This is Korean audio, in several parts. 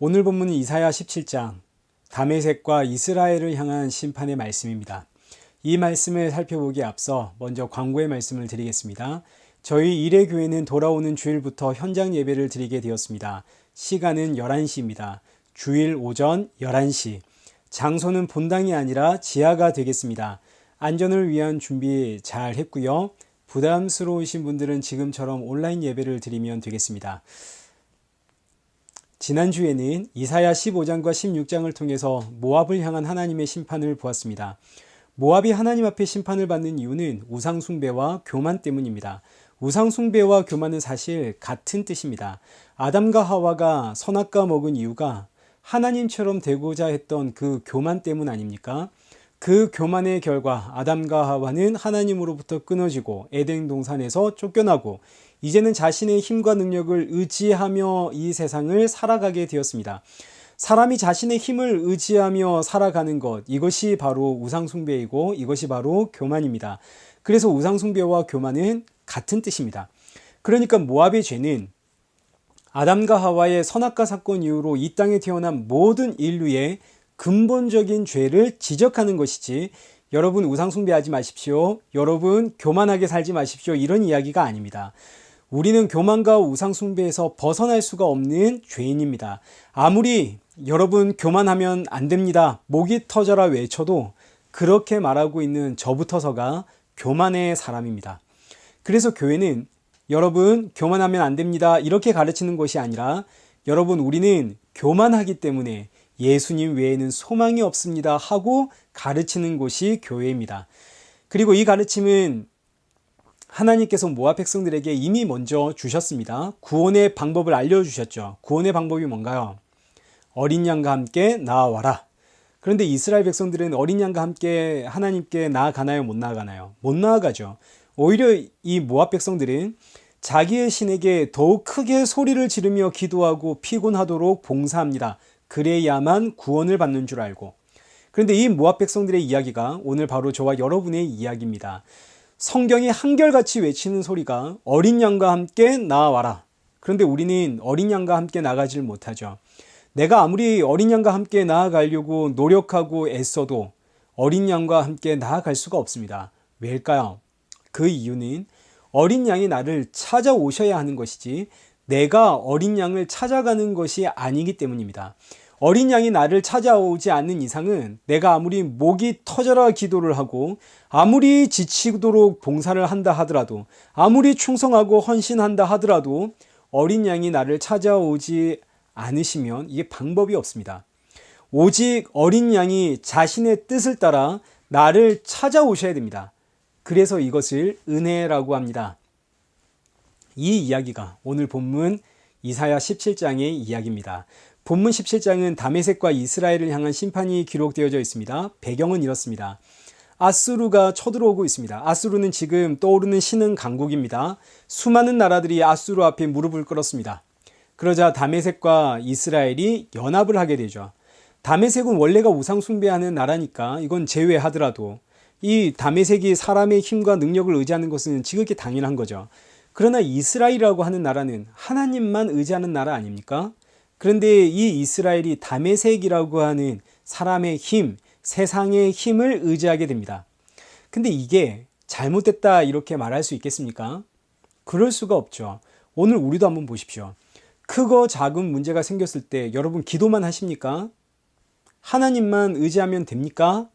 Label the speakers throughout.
Speaker 1: 오늘 본문은 이사야 17장, 다메섹과 이스라엘을 향한 심판의 말씀입니다. 이 말씀을 살펴보기에 앞서 먼저 광고의 말씀을 드리겠습니다. 저희 일회교회는 돌아오는 주일부터 현장 예배를 드리게 되었습니다. 시간은 11시입니다. 주일 오전 11시. 장소는 본당이 아니라 지하가 되겠습니다. 안전을 위한 준비 잘 했고요. 부담스러우신 분들은 지금처럼 온라인 예배를 드리면 되겠습니다. 지난주에는 이사야 15장과 16장을 통해서 모압을 향한 하나님의 심판을 보았습니다. 모압이 하나님 앞에 심판을 받는 이유는 우상숭배와 교만 때문입니다. 우상숭배와 교만은 사실 같은 뜻입니다. 아담과 하와가 선악과 먹은 이유가 하나님처럼 되고자 했던 그 교만 때문 아닙니까? 그 교만의 결과 아담과 하와는 하나님으로부터 끊어지고 에덴 동산에서 쫓겨나고 이제는 자신의 힘과 능력을 의지하며 이 세상을 살아가게 되었습니다. 사람이 자신의 힘을 의지하며 살아가는 것, 이것이 바로 우상숭배이고 이것이 바로 교만입니다. 그래서 우상숭배와 교만은 같은 뜻입니다. 그러니까 모압의 죄는 아담과 하와의 선악과 사건 이후로 이 땅에 태어난 모든 인류의 근본적인 죄를 지적하는 것이지, 여러분 우상숭배하지 마십시오, 여러분 교만하게 살지 마십시오, 이런 이야기가 아닙니다. 우리는 교만과 우상숭배에서 벗어날 수가 없는 죄인입니다. 아무리 여러분 교만하면 안 됩니다, 목이 터져라 외쳐도 그렇게 말하고 있는 저부터서가 교만의 사람입니다. 그래서 교회는 여러분 교만하면 안 됩니다 이렇게 가르치는 것이 아니라, 여러분 우리는 교만하기 때문에 예수님 외에는 소망이 없습니다 하고 가르치는 곳이 교회입니다. 그리고 이 가르침은 하나님께서 모압 백성들에게 이미 먼저 주셨습니다. 구원의 방법을 알려주셨죠. 구원의 방법이 뭔가요? 어린 양과 함께 나아와라. 그런데 이스라엘 백성들은 어린 양과 함께 하나님께 나아가나요? 못 나아가나요? 못 나아가죠. 오히려 이 모압 백성들은 자기의 신에게 더욱 크게 소리를 지르며 기도하고 피곤하도록 봉사합니다. 그래야만 구원을 받는 줄 알고. 그런데 이 모압 백성들의 이야기가 오늘 바로 저와 여러분의 이야기입니다. 성경이 한결같이 외치는 소리가 어린 양과 함께 나아와라. 그런데 우리는 어린 양과 함께 나가질 못하죠. 내가 아무리 어린 양과 함께 나아가려고 노력하고 애써도 어린 양과 함께 나아갈 수가 없습니다. 왜일까요? 그 이유는 어린 양이 나를 찾아오셔야 하는 것이지 내가 어린 양을 찾아가는 것이 아니기 때문입니다. 어린 양이 나를 찾아오지 않는 이상은 내가 아무리 목이 터져라 기도를 하고 아무리 지치도록 봉사를 한다 하더라도, 아무리 충성하고 헌신한다 하더라도 어린 양이 나를 찾아오지 않으시면 이게 방법이 없습니다. 오직 어린 양이 자신의 뜻을 따라 나를 찾아오셔야 됩니다. 그래서 이것을 은혜라고 합니다. 이 이야기가 오늘 본문 이사야 17장의 이야기입니다. 본문 17장은 다메섹과 이스라엘을 향한 심판이 기록되어져 있습니다. 배경은 이렇습니다. 아수르가 쳐들어오고 있습니다. 아수르는 지금 떠오르는 신흥 강국입니다. 수많은 나라들이 아수르 앞에 무릎을 꿇었습니다. 그러자 다메섹과 이스라엘이 연합을 하게 되죠. 다메섹은 원래가 우상숭배하는 나라니까 이건 제외하더라도 이 다메섹이 사람의 힘과 능력을 의지하는 것은 지극히 당연한 거죠. 그러나 이스라엘이라고 하는 나라는 하나님만 의지하는 나라 아닙니까? 그런데 이 이스라엘이 다메섹이라고 하는 사람의 힘, 세상의 힘을 의지하게 됩니다. 근데 이게 잘못됐다 이렇게 말할 수 있겠습니까? 그럴 수가 없죠. 오늘 우리도 한번 보십시오. 크고 작은 문제가 생겼을 때 여러분 기도만 하십니까? 하나님만 의지하면 됩니까?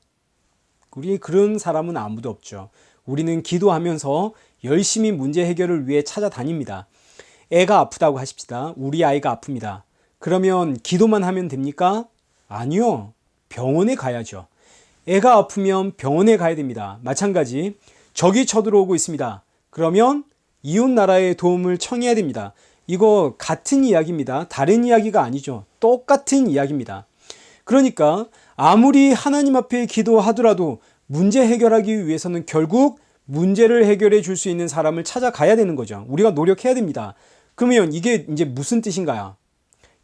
Speaker 1: 우리 그런 사람은 아무도 없죠. 우리는 기도하면서 열심히 문제 해결을 위해 찾아다닙니다. 애가 아프다고 하십시다. 우리 아이가 아픕니다. 그러면 기도만 하면 됩니까? 아니요. 병원에 가야죠. 애가 아프면 병원에 가야 됩니다. 마찬가지 적이 쳐들어오고 있습니다. 그러면 이웃 나라의 도움을 청해야 됩니다. 이거 같은 이야기입니다. 다른 이야기가 아니죠. 똑같은 이야기입니다. 그러니까 아무리 하나님 앞에 기도하더라도 문제 해결하기 위해서는 결국 문제를 해결해 줄 수 있는 사람을 찾아가야 되는 거죠. 우리가 노력해야 됩니다. 그러면 이게 이제 무슨 뜻인가요?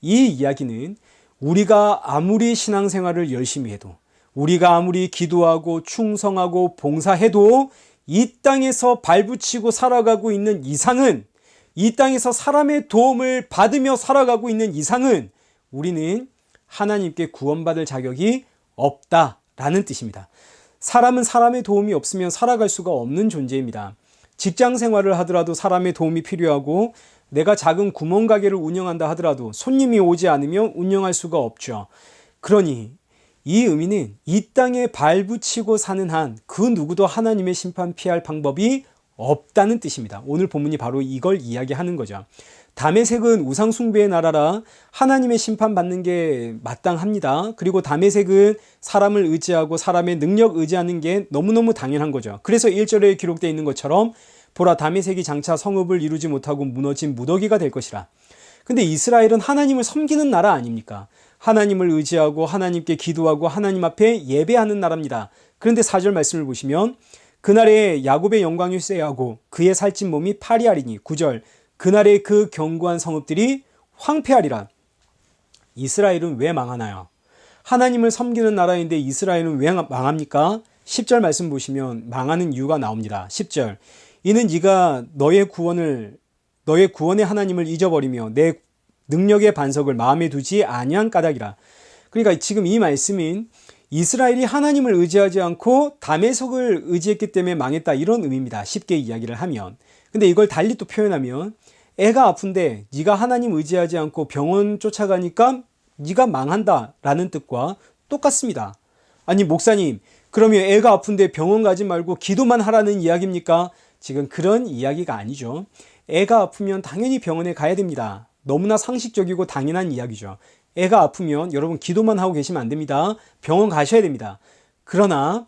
Speaker 1: 이 이야기는 우리가 아무리 신앙생활을 열심히 해도, 우리가 아무리 기도하고 충성하고 봉사해도 이 땅에서 발붙이고 살아가고 있는 이상은, 이 땅에서 사람의 도움을 받으며 살아가고 있는 이상은 우리는 하나님께 구원받을 자격이 없다라는 뜻입니다. 사람은 사람의 도움이 없으면 살아갈 수가 없는 존재입니다. 직장 생활을 하더라도 사람의 도움이 필요하고 내가 작은 구멍가게를 운영한다 하더라도 손님이 오지 않으면 운영할 수가 없죠. 그러니 이 의미는 이 땅에 발붙이고 사는 한 그 누구도 하나님의 심판 피할 방법이 없다는 뜻입니다. 오늘 본문이 바로 이걸 이야기하는 거죠. 다메섹은 우상숭배의 나라라 하나님의 심판받는 게 마땅합니다. 그리고 다메섹은 사람을 의지하고 사람의 능력 의지하는 게 너무너무 당연한 거죠. 그래서 1절에 기록되어 있는 것처럼 보라 다메섹이 장차 성읍을 이루지 못하고 무너진 무더기가 될 것이라. 근데 이스라엘은 하나님을 섬기는 나라 아닙니까? 하나님을 의지하고 하나님께 기도하고 하나님 앞에 예배하는 나라입니다. 그런데 4절 말씀을 보시면 그날에 야곱의 영광이 쇠하고 그의 살찐 몸이 파리하리니 9절 그날에 그 견고한 성읍들이 황폐하리라. 이스라엘은 왜 망하나요? 하나님을 섬기는 나라인데 이스라엘은 왜 망합니까? 10절 말씀 보시면 망하는 이유가 나옵니다. 10절 이는 네가 너의 구원의 하나님을 잊어버리며 내 능력의 반석을 마음에 두지 아니한 까닭이라. 그러니까 지금 이 말씀은 이스라엘이 하나님을 의지하지 않고 다메섹을 의지했기 때문에 망했다 이런 의미입니다. 쉽게 이야기를 하면. 근데 이걸 달리 또 표현하면 애가 아픈데 네가 하나님 의지하지 않고 병원 쫓아가니까 네가 망한다라는 뜻과 똑같습니다. 아니 목사님 그러면 애가 아픈데 병원 가지 말고 기도만 하라는 이야기입니까? 지금 그런 이야기가 아니죠. 애가 아프면 당연히 병원에 가야 됩니다. 너무나 상식적이고 당연한 이야기죠. 애가 아프면 여러분 기도만 하고 계시면 안 됩니다. 병원 가셔야 됩니다. 그러나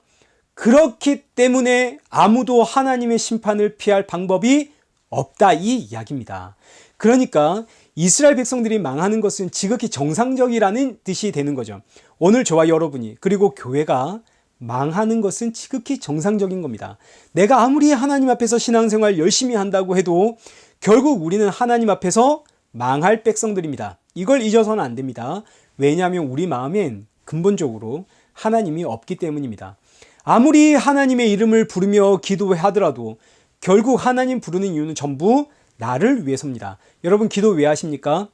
Speaker 1: 그렇기 때문에 아무도 하나님의 심판을 피할 방법이 없다 이 이야기입니다. 그러니까 이스라엘 백성들이 망하는 것은 지극히 정상적이라는 뜻이 되는 거죠. 오늘 저와 여러분이 그리고 교회가 망하는 것은 지극히 정상적인 겁니다. 내가 아무리 하나님 앞에서 신앙생활 열심히 한다고 해도 결국 우리는 하나님 앞에서 망할 백성들입니다. 이걸 잊어서는 안 됩니다. 왜냐하면 우리 마음엔 근본적으로 하나님이 없기 때문입니다. 아무리 하나님의 이름을 부르며 기도하더라도 결국 하나님 부르는 이유는 전부 나를 위해서입니다. 여러분 기도 왜 하십니까?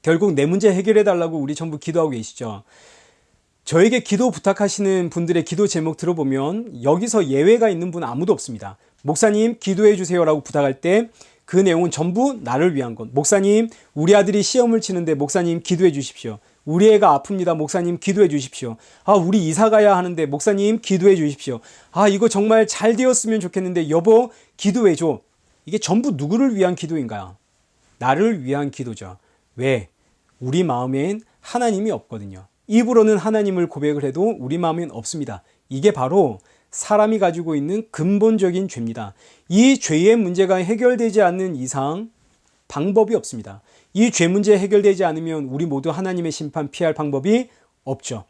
Speaker 1: 결국 내 문제 해결해 달라고 우리 전부 기도하고 계시죠. 저에게 기도 부탁하시는 분들의 기도 제목 들어보면 여기서 예외가 있는 분 아무도 없습니다. 목사님 기도해 주세요라고 부탁할 때 그 내용은 전부 나를 위한 것. 목사님 우리 아들이 시험을 치는데 목사님 기도해 주십시오. 우리 애가 아픕니다. 목사님 기도해 주십시오. 우리 이사 가야 하는데 목사님 기도해 주십시오. 이거 정말 잘 되었으면 좋겠는데 여보 기도해 줘. 이게 전부 누구를 위한 기도인가요? 나를 위한 기도죠. 왜? 우리 마음엔 하나님이 없거든요. 입으로는 하나님을 고백을 해도 우리 마음엔 없습니다. 이게 바로 사람이 가지고 있는 근본적인 죄입니다. 이 죄의 문제가 해결되지 않는 이상 방법이 없습니다. 이 죄 문제 해결되지 않으면 우리 모두 하나님의 심판 피할 방법이 없죠.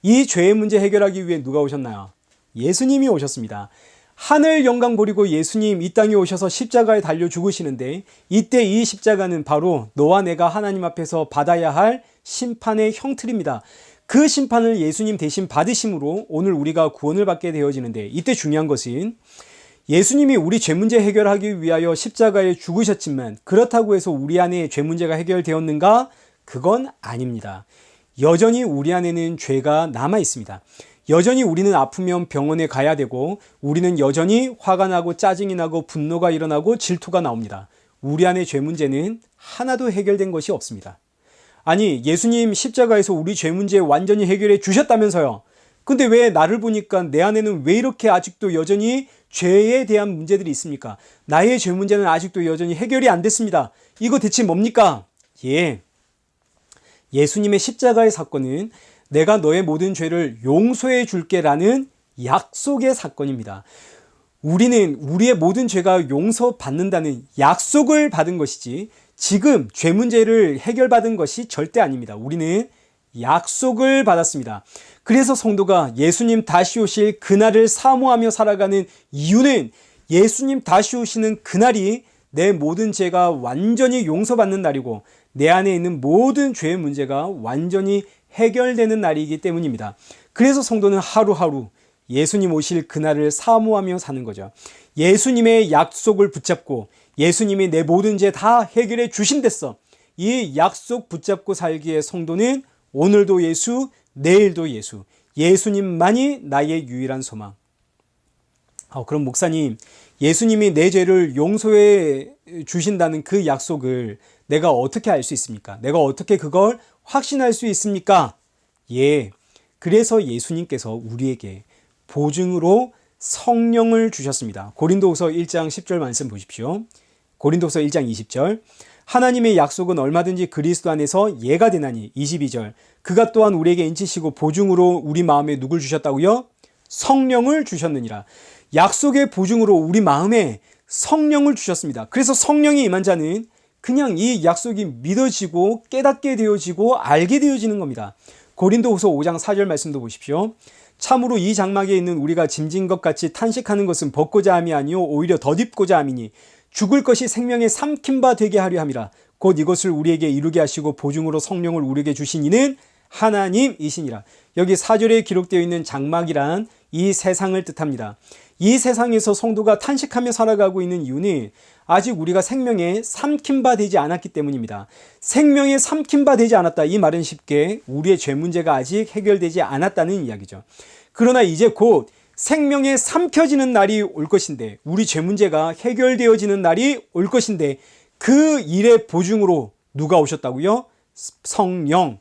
Speaker 1: 이 죄의 문제 해결하기 위해 누가 오셨나요? 예수님이 오셨습니다. 하늘 영광 버리고 예수님 이 땅에 오셔서 십자가에 달려 죽으시는데 이때 이 십자가는 바로 너와 내가 하나님 앞에서 받아야 할 심판의 형틀입니다. 그 심판을 예수님 대신 받으심으로 오늘 우리가 구원을 받게 되어지는데 이때 중요한 것은 예수님이 우리 죄 문제 해결하기 위하여 십자가에 죽으셨지만 그렇다고 해서 우리 안에 죄 문제가 해결되었는가? 그건 아닙니다. 여전히 우리 안에는 죄가 남아 있습니다. 여전히 우리는 아프면 병원에 가야 되고 우리는 여전히 화가 나고 짜증이 나고 분노가 일어나고 질투가 나옵니다. 우리 안의 죄 문제는 하나도 해결된 것이 없습니다. 아니 예수님 십자가에서 우리 죄 문제 완전히 해결해 주셨다면서요. 근데 왜 나를 보니까 내 안에는 왜 이렇게 아직도 여전히 죄에 대한 문제들이 있습니까? 나의 죄 문제는 아직도 여전히 해결이 안 됐습니다. 이거 대체 뭡니까? 예수님의 십자가의 사건은 내가 너의 모든 죄를 용서해 줄게라는 약속의 사건입니다. 우리는 우리의 모든 죄가 용서받는다는 약속을 받은 것이지 지금 죄 문제를 해결받은 것이 절대 아닙니다. 우리는 약속을 받았습니다. 그래서 성도가 예수님 다시 오실 그날을 사모하며 살아가는 이유는 예수님 다시 오시는 그날이 내 모든 죄가 완전히 용서받는 날이고 내 안에 있는 모든 죄의 문제가 완전히 해결되는 날이기 때문입니다. 그래서 성도는 하루하루 예수님 오실 그날을 사모하며 사는 거죠. 예수님의 약속을 붙잡고 예수님이 내 모든 죄 다 해결해 주신댔어. 이 약속 붙잡고 살기에 성도는 오늘도 예수, 내일도 예수, 예수님만이 나의 유일한 소망. 그럼 목사님, 예수님이 내 죄를 용서해 주신다는 그 약속을 내가 어떻게 알 수 있습니까? 내가 어떻게 그걸 확신할 수 있습니까? 예, 그래서 예수님께서 우리에게 보증으로 성령을 주셨습니다. 고린도후서 1장 10절 말씀 보십시오. 고린도후서 1장 20절. 하나님의 약속은 얼마든지 그리스도 안에서 예가 되나니. 22절. 그가 또한 우리에게 인치시고 보증으로 우리 마음에 누굴 주셨다고요? 성령을 주셨느니라. 약속의 보증으로 우리 마음에 성령을 주셨습니다. 그래서 성령이 임한 자는 그냥 이 약속이 믿어지고 깨닫게 되어지고 알게 되어지는 겁니다. 고린도후서 5장 4절 말씀도 보십시오. 참으로 이 장막에 있는 우리가 짐진 것 같이 탄식하는 것은 벗고자 함이 아니요 오히려 덧입고자 함이니 죽을 것이 생명에 삼킨 바 되게 하려 함이라. 곧 이것을 우리에게 이루게 하시고 보증으로 성령을 우리에게 주신 이는 하나님이시니라. 여기 4절에 기록되어 있는 장막이란 이 세상을 뜻합니다. 이 세상에서 성도가 탄식하며 살아가고 있는 이유는 아직 우리가 생명에 삼킨 바 되지 않았기 때문입니다. 생명에 삼킨 바 되지 않았다. 이 말은 쉽게 우리의 죄 문제가 아직 해결되지 않았다는 이야기죠. 그러나 이제 곧 생명에 삼켜지는 날이 올 것인데, 우리 죄 문제가 해결되어지는 날이 올 것인데, 그 일의 보증으로 누가 오셨다고요? 성령.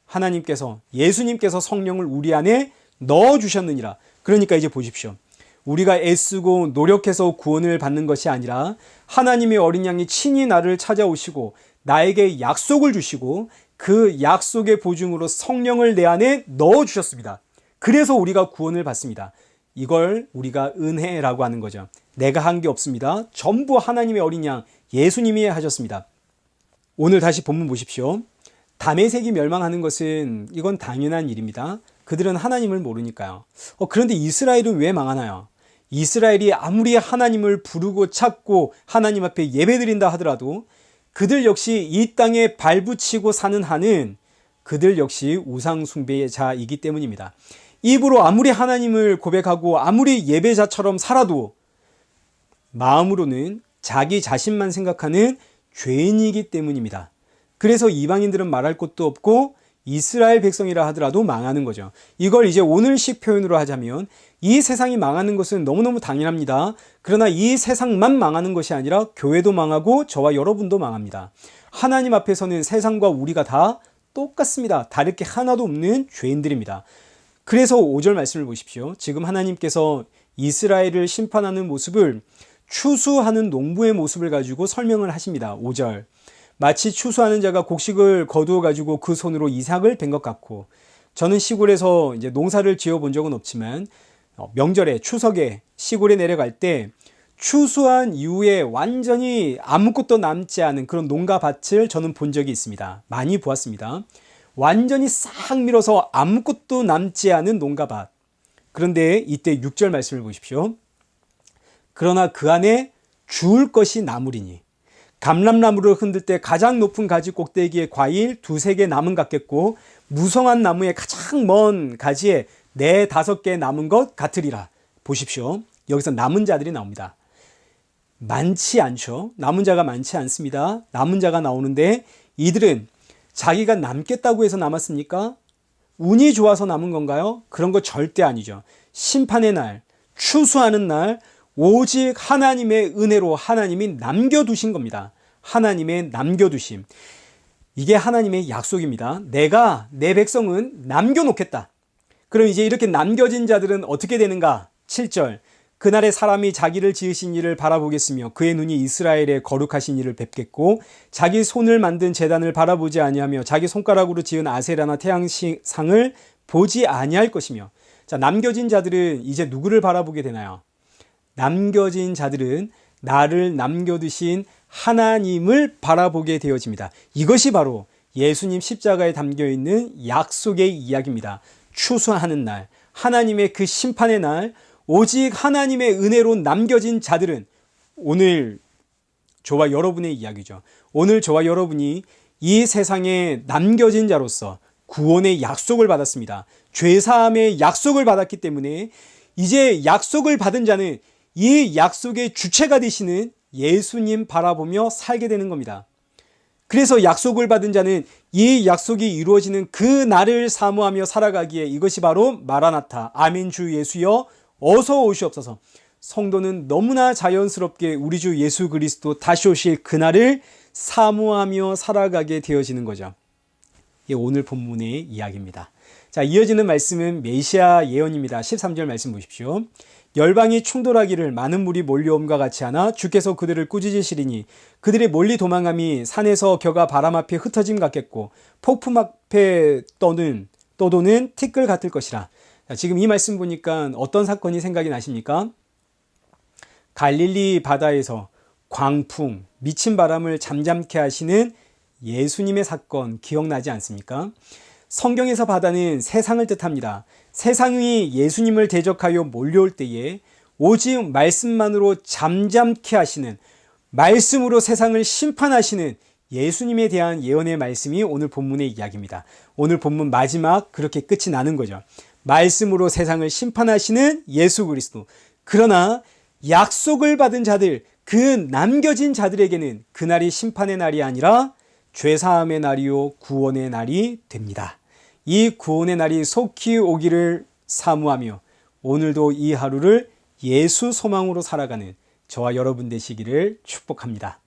Speaker 1: 하나님께서, 예수님께서 성령을 우리 안에 넣어주셨느니라. 그러니까 이제 보십시오. 우리가 애쓰고 노력해서 구원을 받는 것이 아니라 하나님의 어린 양이 친히 나를 찾아오시고 나에게 약속을 주시고 그 약속의 보증으로 성령을 내 안에 넣어주셨습니다. 그래서 우리가 구원을 받습니다. 이걸 우리가 은혜라고 하는 거죠. 내가 한 게 없습니다. 전부 하나님의 어린 양 예수님이 하셨습니다. 오늘 다시 본문 보십시오. 다메섹이 멸망하는 것은 이건 당연한 일입니다. 그들은 하나님을 모르니까요. 그런데 이스라엘은 왜 망하나요? 이스라엘이 아무리 하나님을 부르고 찾고 하나님 앞에 예배드린다 하더라도 그들 역시 이 땅에 발붙이고 사는 한은 그들 역시 우상숭배자이기 때문입니다. 입으로 아무리 하나님을 고백하고 아무리 예배자처럼 살아도 마음으로는 자기 자신만 생각하는 죄인이기 때문입니다. 그래서 이방인들은 말할 것도 없고 이스라엘 백성이라 하더라도 망하는 거죠. 이걸 이제 오늘식 표현으로 하자면 이 세상이 망하는 것은 너무너무 당연합니다. 그러나 이 세상만 망하는 것이 아니라 교회도 망하고 저와 여러분도 망합니다. 하나님 앞에서는 세상과 우리가 다 똑같습니다. 다를 게 하나도 없는 죄인들입니다. 그래서 5절 말씀을 보십시오. 지금 하나님께서 이스라엘을 심판하는 모습을 추수하는 농부의 모습을 가지고 설명을 하십니다. 5절. 마치 추수하는 자가 곡식을 거두어 가지고 그 손으로 이삭을 벤 것 같고, 저는 시골에서 이제 농사를 지어 본 적은 없지만 명절에 추석에 시골에 내려갈 때 추수한 이후에 완전히 아무것도 남지 않은 그런 농가 밭을 저는 본 적이 있습니다. 많이 보았습니다. 완전히 싹 밀어서 아무것도 남지 않은 농가 밭. 그런데 이때 6절 말씀을 보십시오. 그러나 그 안에 주울 것이 나무리니 감람나무를 흔들 때 가장 높은 가지 꼭대기에 과일 2-3개 남은 같겠고 무성한 나무의 가장 먼 가지에 4-5개 남은 것 같으리라. 보십시오. 여기서 남은 자들이 나옵니다. 많지 않죠. 남은 자가 많지 않습니다. 남은 자가 나오는데 이들은 자기가 남겠다고 해서 남았습니까? 운이 좋아서 남은 건가요? 그런 거 절대 아니죠. 심판의 날, 추수하는 날, 오직 하나님의 은혜로 하나님이 남겨두신 겁니다. 하나님의 남겨두심. 이게 하나님의 약속입니다. 내가 내 백성은 남겨놓겠다. 그럼 이제 이렇게 남겨진 자들은 어떻게 되는가? 7절. 그날에 사람이 자기를 지으신 이를 바라보겠으며 그의 눈이 이스라엘의 거룩하신 이를 뵙겠고 자기 손을 만든 제단을 바라보지 아니하며 자기 손가락으로 지은 아세라나 태양상을 보지 아니할 것이며. 자, 남겨진 자들은 이제 누구를 바라보게 되나요? 남겨진 자들은 나를 남겨두신 하나님을 바라보게 되어집니다. 이것이 바로 예수님 십자가에 담겨있는 약속의 이야기입니다. 추수하는 날, 하나님의 그 심판의 날, 오직 하나님의 은혜로 남겨진 자들은 오늘 저와 여러분의 이야기죠. 오늘 저와 여러분이 이 세상에 남겨진 자로서 구원의 약속을 받았습니다. 죄사함의 약속을 받았기 때문에 이제 약속을 받은 자는 이 약속의 주체가 되시는 예수님 바라보며 살게 되는 겁니다. 그래서 약속을 받은 자는 이 약속이 이루어지는 그 날을 사모하며 살아가기에 이것이 바로 마라나타, 아멘 주 예수여 어서 오시옵소서. 성도는 너무나 자연스럽게 우리 주 예수 그리스도 다시 오실 그날을 사모하며 살아가게 되어지는 거죠. 이게 오늘 본문의 이야기입니다. 자, 이어지는 말씀은 메시아 예언입니다. 13절 말씀 보십시오. 열방이 충돌하기를 많은 물이 몰려옴과 같이 하나 주께서 그들을 꾸짖으시리니 그들이 멀리 도망함이 산에서 겨가 바람 앞에 흩어짐 같겠고 폭풍 앞에 떠도는 티끌 같을 것이라. 자, 지금 이 말씀 보니까 어떤 사건이 생각이 나십니까? 갈릴리 바다에서 광풍, 미친 바람을 잠잠케 하시는 예수님의 사건 기억나지 않습니까? 성경에서 바다는 세상을 뜻합니다. 세상이 예수님을 대적하여 몰려올 때에 오직 말씀만으로 잠잠케 하시는, 말씀으로 세상을 심판하시는 예수님에 대한 예언의 말씀이 오늘 본문의 이야기입니다. 오늘 본문 마지막 그렇게 끝이 나는 거죠. 말씀으로 세상을 심판하시는 예수 그리스도. 그러나 약속을 받은 자들, 그 남겨진 자들에게는 그날이 심판의 날이 아니라 죄사함의 날이요 구원의 날이 됩니다. 이 구원의 날이 속히 오기를 사모하며 오늘도 이 하루를 예수 소망으로 살아가는 저와 여러분 되시기를 축복합니다.